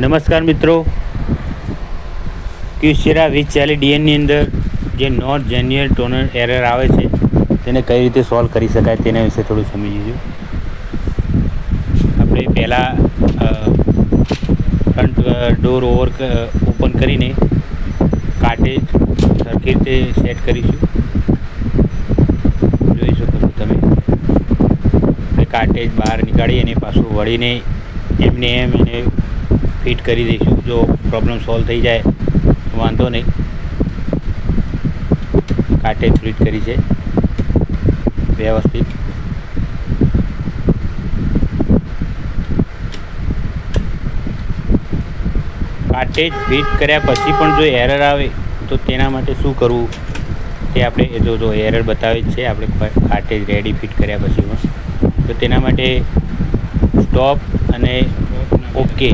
નમસ્કાર મિત્રો, ક્યુસેરા 2040 DNની અંદર જે નોટ જેન્યુઅલ ટોનર એરર આવે છે તેને કઈ રીતે સોલ્વ કરી શકાય તેના વિશે થોડું સમજીશું. આપણે પહેલાં ફ્રન્ટ ડોર ઓપન કરીને કાર્ટેજ સરખી રીતે સેટ કરીશું. જોઈ શકો છો તમે, આપણે કાર્ટેજ બહાર નીકાળી અને પાછું વળીને એમને એમ એને ફિટ કરી દઈશું. જો પ્રોબ્લેમ સોલ્વ થઈ જાય તો વાંધો નહીં. કાર્ટેજ ફિટ કરી છે વ્યવસ્થિત. કાર્ટેજ ફિટ કર્યા પછી પણ જો એરર આવે તો તેના માટે શું કરવું તે આપણે જો એરર બતાવે જ છે આપણે કાર્ટેજ રેડી ફિટ કર્યા પછી પણ. તો તેના માટે સ્ટોપ અને ઓકે